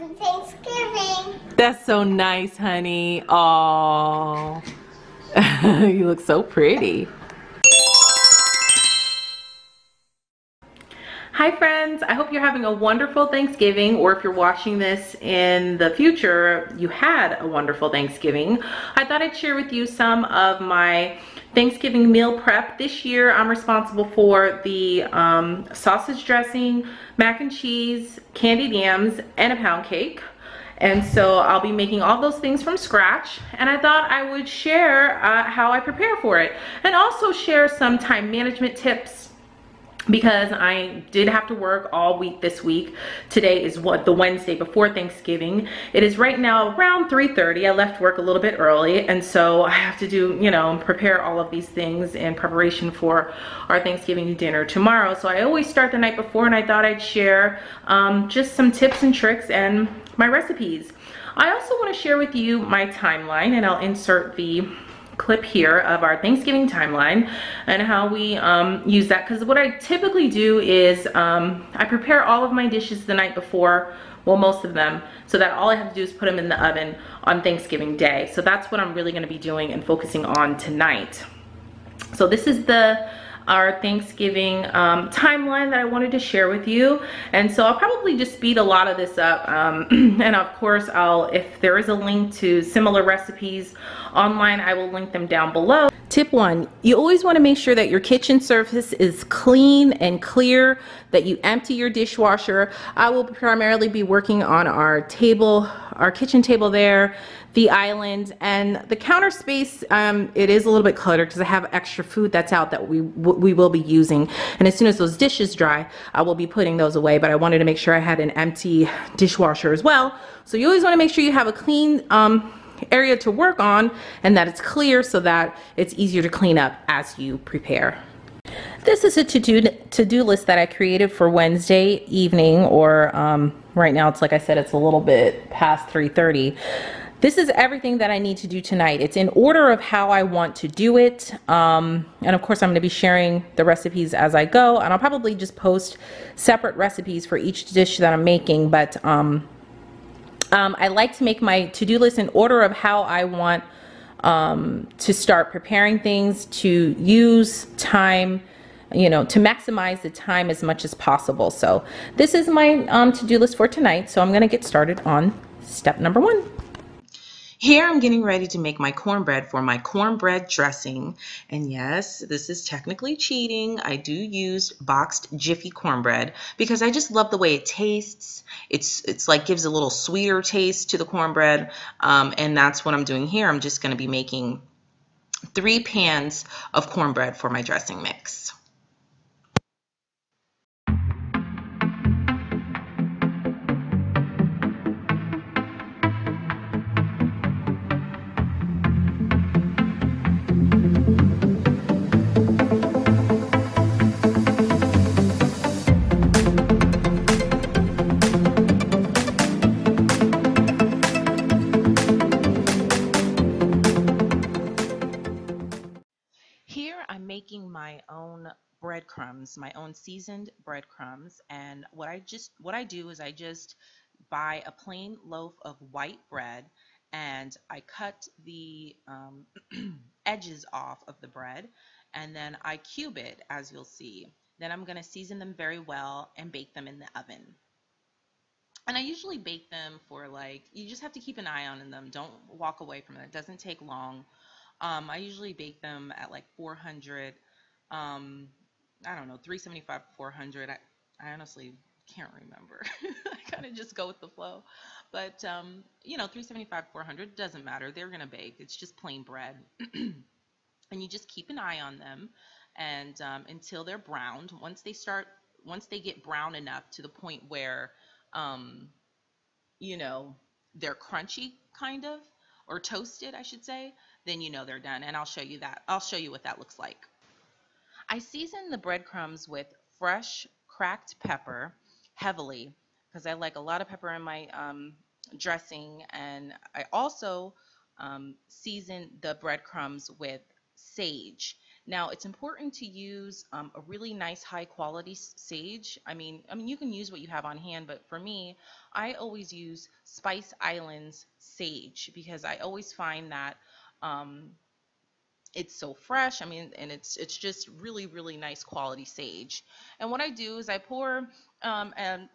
Happy Thanksgiving. That's so nice, honey. Oh, you look so pretty. Hi friends, I hope you're having a wonderful Thanksgiving, or if you're watching this in the future, you had a wonderful Thanksgiving. I thought I'd share with you some of my Thanksgiving meal prep. This year I'm responsible for the sausage dressing, mac and cheese, candied yams, and a pound cake. And so I'll be making all those things from scratch, and I thought I would share how I prepare for it, and also share some time management tips, because I did have to work all week this week. Today is the Wednesday before Thanksgiving. It is right now around 3:30. I left work a little bit early, and so I have to do, prepare all of these things in preparation for our Thanksgiving dinner tomorrow. So I always start the night before, and I thought I'd share just some tips and tricks and my recipes. I also want to share with you my timeline, and I'll insert the clip here of our Thanksgiving timeline and how we use that, because what I typically do is I prepare all of my dishes the night before, well, most of them, so that all I have to do is put them in the oven on Thanksgiving Day. So that's what I'm really going to be doing and focusing on tonight. So this is our Thanksgiving timeline that I wanted to share with you, and so I'll probably just speed a lot of this up, and of course if there is a link to similar recipes online, I will link them down below. Tip 1, you always want to make sure that your kitchen surface is clean and clear, that you empty your dishwasher. I will primarily be working on our kitchen table there, the island, and the counter space. It is a little bit cluttered because I have extra food that's out that we will be using, and as soon as those dishes dry, I will be putting those away, but I wanted to make sure I had an empty dishwasher as well. So you always want to make sure you have a clean area to work on, and that it's clear so that it's easier to clean up as you prepare. This is a to-do list that I created for Wednesday evening, or right now it's, like I said, it's a little bit past 3:30. This is everything that I need to do tonight. It's in order of how I want to do it, and of course I'm going to be sharing the recipes as I go, and I'll probably just post separate recipes for each dish that I'm making, but I like to make my to-do list in order of how I want to start preparing things, to use time, to maximize the time as much as possible. So this is my to-do list for tonight. So I'm going to get started on step number 1. Here I'm getting ready to make my cornbread for my cornbread dressing. And yes, this is technically cheating. I do use boxed Jiffy cornbread because I just love the way it tastes. It's like gives a little sweeter taste to the cornbread. And that's what I'm doing here. I'm just going to be making 3 pans of cornbread for my dressing mix. Making my own breadcrumbs, my own seasoned breadcrumbs, and what I do is I just buy a plain loaf of white bread, and I cut the edges off of the bread, and then I cube it, as you'll see. Then I'm going to season them very well and bake them in the oven. And I usually bake them for, like, you just have to keep an eye on them. Don't walk away from it. It doesn't take long. I usually bake them at like 400, I don't know, 375, 400. I honestly can't remember. I kind of just go with the flow. But, 375, 400, doesn't matter. They're going to bake. It's just plain bread. And you just keep an eye on them and until they're browned. Once they get brown enough to the point where, they're crunchy, kind of, or toasted, I should say, then they're done. And I'll show you that. I'll show you what that looks like. I season the breadcrumbs with fresh cracked pepper heavily because I like a lot of pepper in my dressing, and I also season the breadcrumbs with sage. Now, it's important to use a really nice high quality sage. I mean, you can use what you have on hand, but for me, I always use Spice Islands sage because I always find that um, it's so fresh. I mean, and it's just really really nice quality sage. And what I do is I pour and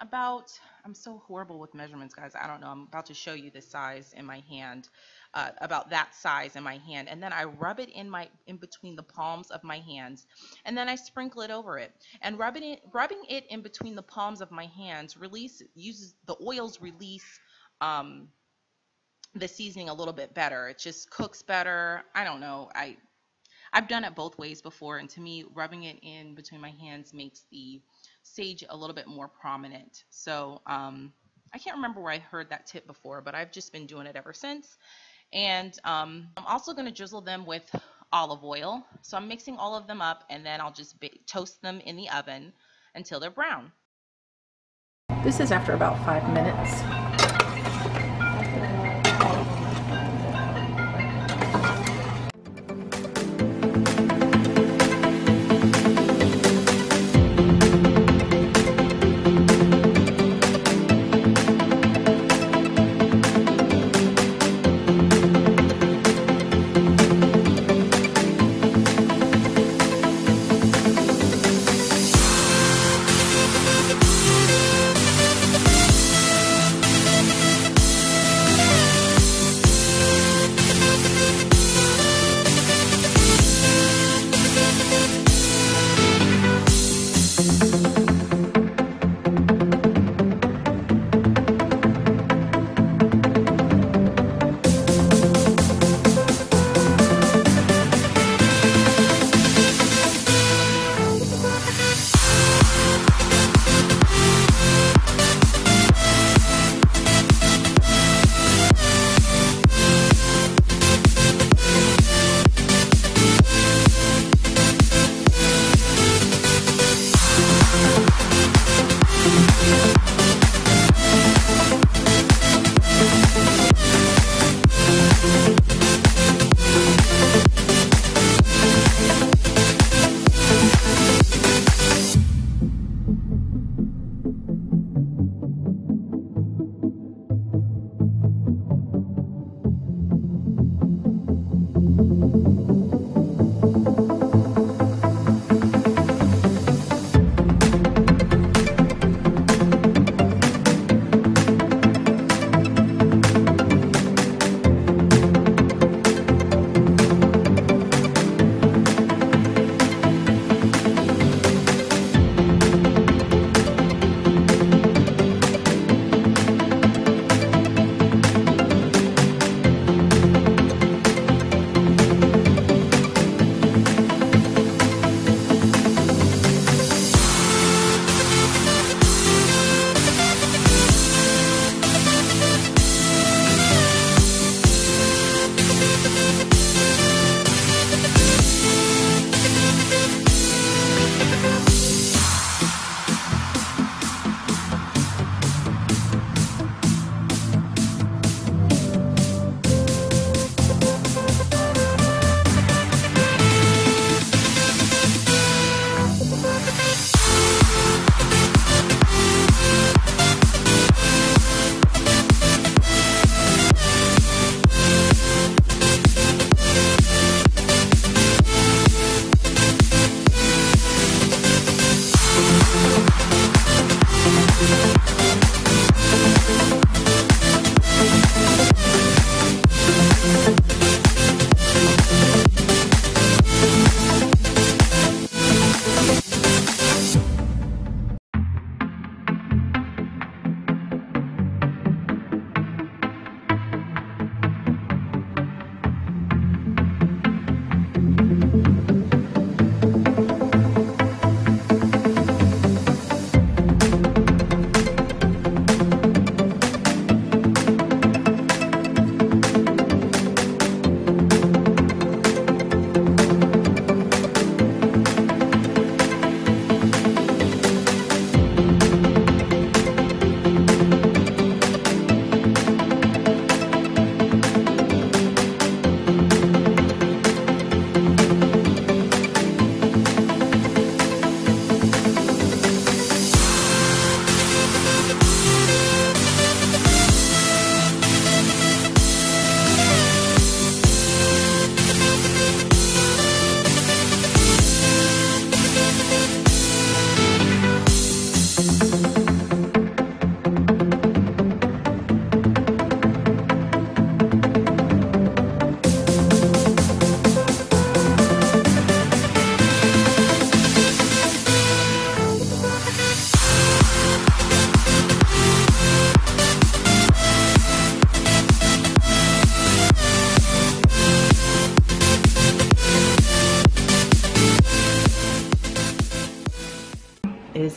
about, I'm so horrible with measurements, guys. I don't know. I'm about to show you the size in my hand, about that size in my hand, and then I rub it in between the palms of my hands, and then I sprinkle it over it. And rubbing it in between the palms of my hands uses the oils release. Um, the seasoning a little bit better. It just cooks better. I don't know. I've done it both ways before, and to me, rubbing it in between my hands makes the sage a little bit more prominent. So I can't remember where I heard that tip before, but I've just been doing it ever since. And I'm also going to drizzle them with olive oil. So I'm mixing all of them up, and then I'll just toast them in the oven until they're brown. This is after about 5 minutes.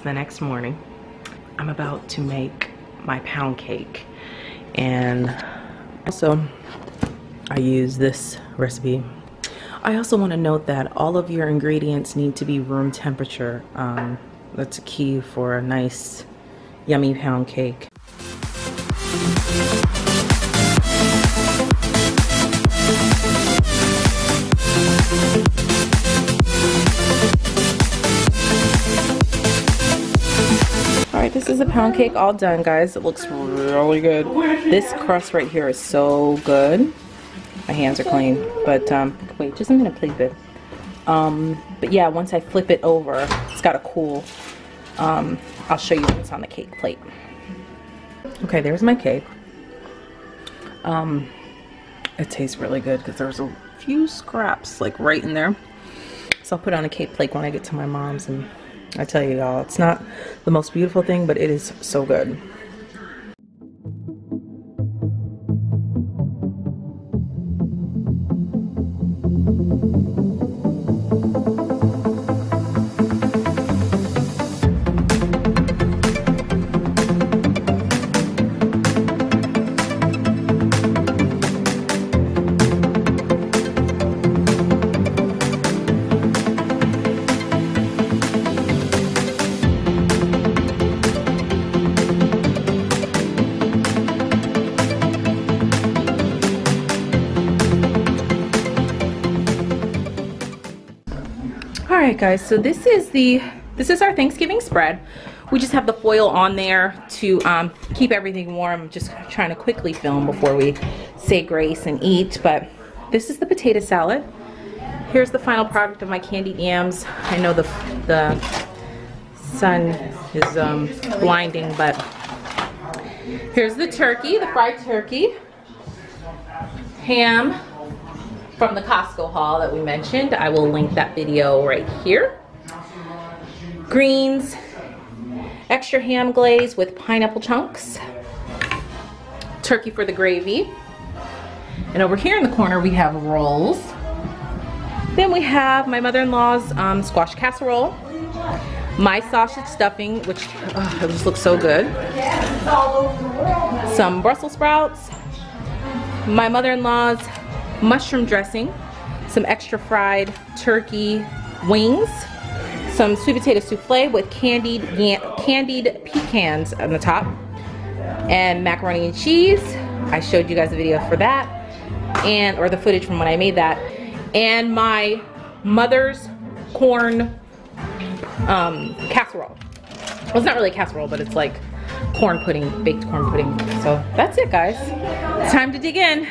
the next morning. I'm about to make my pound cake, and also I use this recipe. I also want to note that all of your ingredients need to be room temperature. That's a key for a nice yummy pound cake. Alright, this is a pound cake all done, guys. It looks really good. This crust right here is so good. My hands are clean, but wait just a minute, please, babe. But yeah, once I flip it over, it's gotta cool. I'll show you what's on the cake plate. Okay, there's my cake. It tastes really good because there's a few scraps like right in there. So I'll put it on a cake plate when I get to my mom's, and I tell you, y'all, it's not the most beautiful thing, but it is so good. Alright guys, so this is our Thanksgiving spread. We just have the foil on there to keep everything warm. I'm just trying to quickly film before we say grace and eat, but this is the potato salad. Here's the final product of my candied yams. I know the sun is blinding, but here's the turkey, the fried turkey, ham from the Costco haul that we mentioned. I will link that video right here. Greens, extra ham glaze with pineapple chunks, turkey for the gravy, and over here in the corner we have rolls. Then we have my mother-in-law's squash casserole, my sausage stuffing, which it just looks so good, some Brussels sprouts, my mother-in-law's mushroom dressing, some extra fried turkey wings, some sweet potato souffle with candied pecans on the top, and macaroni and cheese. I showed you guys a video for that, or the footage from when I made that, and my mother's corn casserole. Well, it's not really a casserole, but it's like corn pudding, baked corn pudding. So that's it, guys. It's time to dig in.